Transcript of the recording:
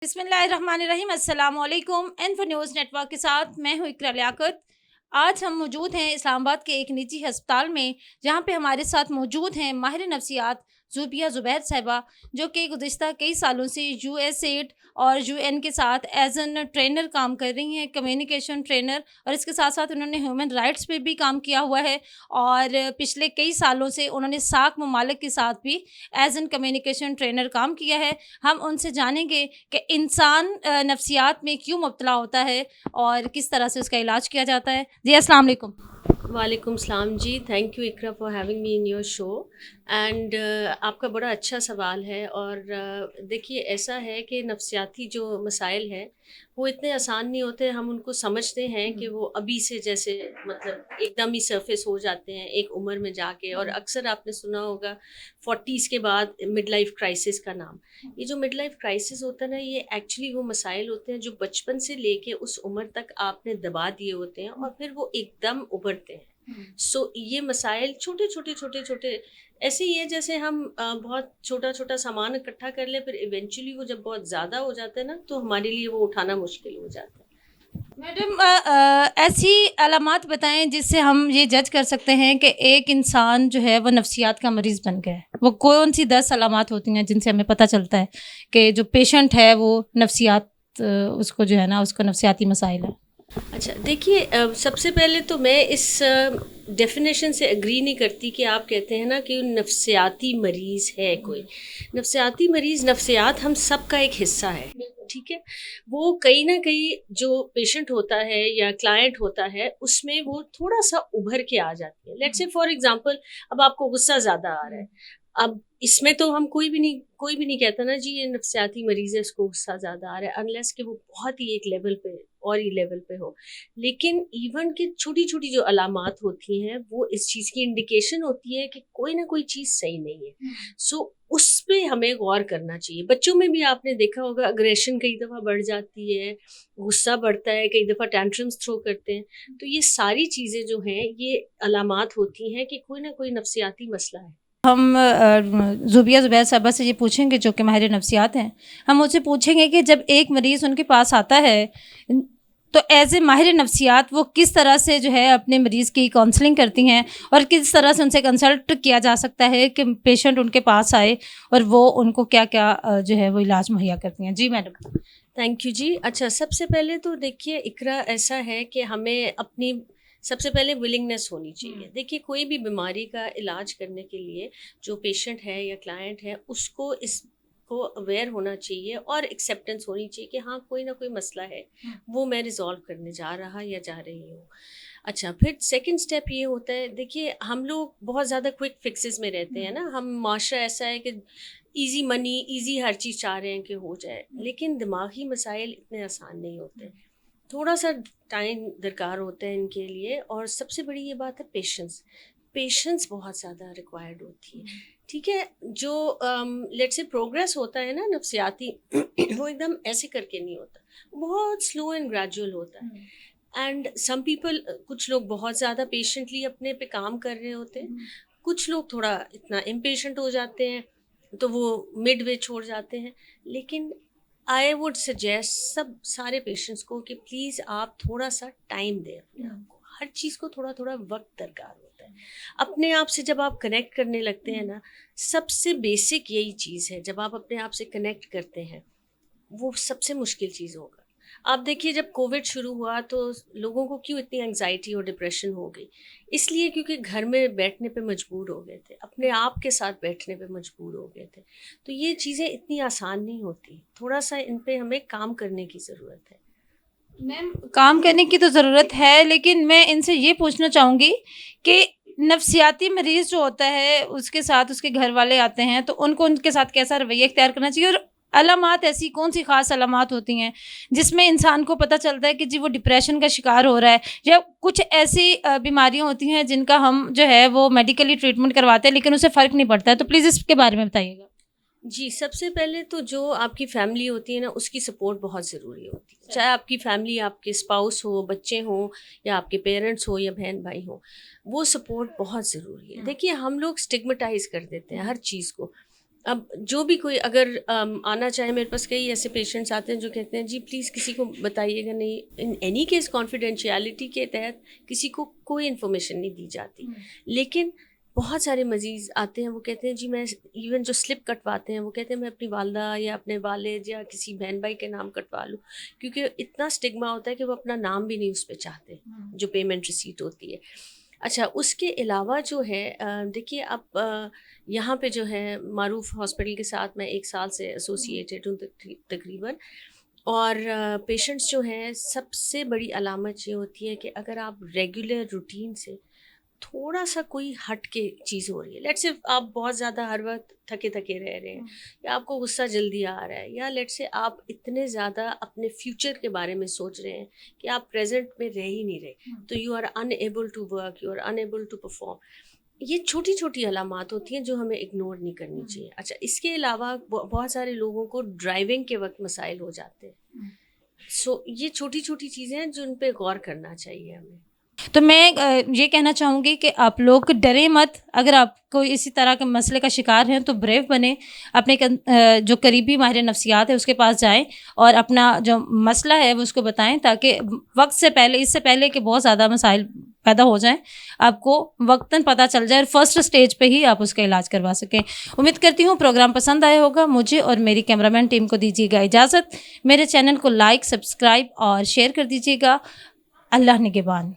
बिस्मिल्लाहिर्रहमानिर्रहीम। अस्सलाम वालेकुम। इन्फो न्यूज़ नेटवर्क के साथ मैं हूँ इकरा लियाकत। आज हम मौजूद हैं इस्लामाबाद के एक निजी अस्पताल में, जहाँ पे हमारे साथ मौजूद हैं माहिर नफ्सियात ज़ूबिया ज़ुबैर साहिबा, जो कि गुज़िश्ता कई सालों से यूएसएड और यूएन के साथ एज एन ट्रेनर काम कर रही हैं, कम्युनिकेशन ट्रेनर। और इसके साथ साथ उन्होंने ह्यूमन राइट्स पे भी काम किया हुआ है और पिछले कई सालों से उन्होंने सार्क ममालिक के साथ भी एज एन कम्युनिकेशन ट्रेनर काम किया है। हम उनसे जानेंगे कि इंसान नफ्सियात में क्यों मुब्तला होता है और किस तरह से उसका इलाज किया जाता है। जी अस्सलाम वालेकुम। वालेकुम सलाम जी। Thank you Iqra for having me in your show. And आपका बड़ा अच्छा सवाल है। और देखिए, ऐसा है कि नफ्सियाती जो मसाइल हैं वो इतने आसान नहीं होते। हम उनको समझते हैं कि वो अभी से जैसे मतलब एकदम ही सरफेस हो जाते हैं एक उम्र में जाके। और अक्सर आपने सुना होगा 40s के बाद मिड लाइफ क्राइसिस का नाम। ये जो मिड लाइफ क्राइसिस होता है ना, ये एक्चुअली वो मसाइल होते हैं जो बचपन से लेके उस उम्र तक आपने दबा दिए होते हैं और फिर वो एकदम उभरते हैं। सो ये मसाइल छोटे छोटे छोटे छोटे ऐसे ही है जैसे हम बहुत छोटा छोटा सामान इकट्ठा कर ले, फिर इवेंचुअली वो जब बहुत ज़्यादा हो जाता है ना, तो हमारे लिए वो उठाना मुश्किल हो जाता है। मैडम, ऐसी अलामात बताएं जिससे हम ये जज कर सकते हैं कि एक इंसान जो है वो नफ्सियात का मरीज़ बन गया है। वो कौन सी 10 अलामात होती हैं जिनसे हमें पता चलता है कि जो पेशेंट है वो नफ्सियात, उसको जो है ना उसको नफ्सियाती मसाइल है। अच्छा, देखिए, सबसे पहले तो मैं इस डेफिनेशन से एग्री नहीं करती कि आप कहते हैं ना कि नफ्सियाती मरीज़ है कोई। नफ्सियाती मरीज़, नफ्सियात हम सब का एक हिस्सा है, ठीक है? वो कहीं न कहीं जो पेशेंट होता है या क्लाइंट होता है, उसमें वो थोड़ा-सा उभर के आ जाती है। लेट्स से फॉर एग्ज़ाम्पल, अब आपको गुस्सा ज़्यादा आ रहा है। अब इसमें तो हम कोई भी नहीं कहता ना जी ये नफ्सियाती मरीज़ है, इसको गुस्सा ज़्यादा आ रहा है, अनलेस कि वो बहुत ही एक लेवल पे और ही लेवल पे हो। लेकिन इवन कि छोटी-छोटी जो अलामात होती हैं, वो इस चीज़ की इंडिकेशन होती है कि कोई ना कोई चीज़ सही नहीं है। सो उस पे हमें गौर करना चाहिए। बच्चों में भी आपने देखा होगा, अग्रेशन कई दफ़ा बढ़ जाती है, गुस्सा बढ़ता है, कई दफ़ा टेंट्रम्स थ्रो करते हैं। तो ये सारी चीज़ें जो हैं, ये अलामात होती हैं कि कोई ना कोई नफ्सियाती मसला है। हम ज़ूबिया ज़ुबैर साहिबा से ये पूछेंगे, जो कि माहिर नफ्सियात हैं। हम उनसे पूछेंगे कि जब एक मरीज़ उनके पास आता है, तो एज़ ए माहिर नफ्सियात वो किस तरह से जो है अपने मरीज़ की काउंसलिंग करती हैं और किस तरह से उनसे कंसल्ट किया जा सकता है कि पेशेंट उनके पास आए और वो उनको क्या-क्या जो है वो इलाज मुहैया करती हैं। जी मैडम। थैंक यू जी। अच्छा, सबसे पहले तो देखिए इकरा, ऐसा है कि हमें अपनी सबसे पहले विलिंगनेस होनी चाहिए। देखिए, कोई भी बीमारी का इलाज करने के लिए जो पेशेंट है या क्लाइंट है, उसको इसको अवेयर होना चाहिए और एक्सेप्टेंस होनी चाहिए कि हाँ, कोई ना कोई मसला है, वो मैं रिज़ॉल्व करने जा रहा या जा रही हूँ। अच्छा, फिर सेकंड स्टेप ये होता है, देखिए हम लोग बहुत ज़्यादा क्विक फिक्सेस में रहते हैं ना। हम माशरा ऐसा है कि ईज़ी मनी, ईज़ी हर चीज़ चाह रहे हैं कि हो जाए, लेकिन दिमागी मसाइल इतने आसान नहीं होते। थोड़ा-सा टाइम दरकार होता है इनके लिए। और सबसे बड़ी ये बात है पेशेंस। पेशेंस बहुत ज़्यादा रिक्वायर्ड होती है, ठीक है? जो लेट्स से प्रोग्रेस होता है ना नफ्सियाती वो एकदम ऐसे करके नहीं होता, बहुत स्लो एंड ग्रेजुअल होता है। एंड सम पीपल, कुछ लोग बहुत ज़्यादा पेशेंटली अपने पे काम कर रहे होते हैं, कुछ लोग थोड़ा इतना इम्पेशेंट हो जाते हैं, तो वो मिड वे छोड़ जाते हैं। लेकिन आई वुड सजेस्ट सब सारे पेशेंट्स को कि प्लीज़ आप थोड़ा सा टाइम दें अपने आप को। हर चीज़ को थोड़ा थोड़ा वक्त दरकार होता है। अपने आप से जब आप कनेक्ट करने लगते हैं ना, सबसे बेसिक यही चीज़ है, जब आप अपने आप से कनेक्ट करते हैं, वो सबसे मुश्किल चीज़ होगा। आप देखिए, जब कोविड शुरू हुआ तो लोगों को क्यों इतनी एंग्जाइटी और डिप्रेशन हो गई? इसलिए क्योंकि घर में बैठने पे मजबूर हो गए थे, अपने आप के साथ बैठने पे मजबूर हो गए थे। तो ये चीज़ें इतनी आसान नहीं होती, थोड़ा-सा इन पे हमें काम करने की ज़रूरत है। मैम, काम करने की तो ज़रूरत है, लेकिन मैं इनसे ये पूछना चाहूँगी कि नफ्सियाती मरीज़ जो होता है, उसके साथ उसके घर वाले आते हैं, तो उनको उनके साथ कैसा रवैया इख्तियार करना चाहिए? और अलामात ऐसी कौन-सी ख़ास अलामात होती हैं, जिसमें इंसान को पता चलता है कि जी वो डिप्रेशन का शिकार हो रहा है, या कुछ ऐसी बीमारियाँ होती हैं जिनका हम जो है वो मेडिकली ट्रीटमेंट करवाते हैं, लेकिन उससे फ़र्क नहीं पड़ता है? तो प्लीज़ इसके बारे में बताइएगा। जी, सबसे पहले तो जो आपकी फैमिली होती है ना, उसकी सपोर्ट बहुत ज़रूरी होती है। चाहे आपकी फैमिली, आपके स्पाउस हो, बच्चे हों, या आपके पेरेंट्स हो या बहन-भाई हों, वो सपोर्ट बहुत ज़रूरी है। देखिए, हम लोग स्टिग्मेटाइज़ कर देते हैं हर चीज़ को। اب جو بھی کوئی اگر آنا چاہے، میرے پاس کئی ایسے پیشنٹس آتے ہیں جو کہتے ہیں جی پلیز کسی کو بتائیے گا نہیں، ان اینی کیس کانفیڈینشیلٹی کے تحت کسی کو کوئی انفارمیشن نہیں دی جاتی. لیکن بہت سارے مریض آتے ہیں، وہ کہتے ہیں جی میں ایون جو سلپ کٹواتے ہیں وہ کہتے ہیں میں اپنی والدہ یا اپنے والد یا کسی بہن بھائی کے نام کٹوا لوں، کیونکہ اتنا اسٹگما ہوتا ہے کہ وہ اپنا نام بھی نہیں اس پہ چاہتے جو پیمنٹ ریسیٹ ہوتی ہے. اچھا، اس کے علاوہ جو ہے دیکھیے اب یہاں پہ جو ہے معروف ہاسپٹل کے ساتھ میں 1 سال سے ایسوسیٹیڈ ہوں تقریباً، اور پیشنٹس جو ہیں سب سے بڑی علامت یہ ہوتی ہے کہ اگر آپ ریگولر روٹین سے تھوڑا سا کوئی ہٹ کے چیز ہو رہی ہے، لیٹ سے آپ بہت زیادہ ہر وقت تھکے رہ رہے ہیں، یا آپ کو غصہ جلدی آ رہا ہے، یا لیٹ سے آپ اتنے زیادہ اپنے فیوچر کے بارے میں سوچ رہے ہیں کہ آپ پریزنٹ میں رہ ہی نہیں رہے، تو you are unable to work, you are unable to perform. یہ چھوٹی چھوٹی علامات ہوتی ہیں جو ہمیں اگنور نہیں کرنی چاہیے. اچھا، اس کے علاوہ بہت سارے لوگوں کو ڈرائیونگ کے وقت مسائل ہو جاتے ہیں. سو یہ چھوٹی چھوٹی چیزیں ہیں جن پہ غور کرنا چاہیے ہمیں. تو میں یہ کہنا چاہوں گی کہ آپ لوگ ڈرے مت. اگر آپ کوئی اسی طرح کے مسئلے کا شکار ہیں تو بریو بنیں، اپنے جو قریبی ماہر نفسیات ہے اس کے پاس جائیں اور اپنا جو مسئلہ ہے وہ اس کو بتائیں، تاکہ وقت سے پہلے، اس سے پہلے کہ بہت زیادہ مسائل پیدا ہو جائیں، آپ کو وقتاً پتہ چل جائے اور فرسٹ سٹیج پہ ہی آپ اس کا علاج کروا سکیں. امید کرتی ہوں پروگرام پسند آیا ہوگا. مجھے اور میری کیمرہ مین ٹیم کو دیجیے گا اجازت. میرے چینل کو لائک، سبسکرائب اور شیئر کر دیجیے گا. اللہ نگہبان.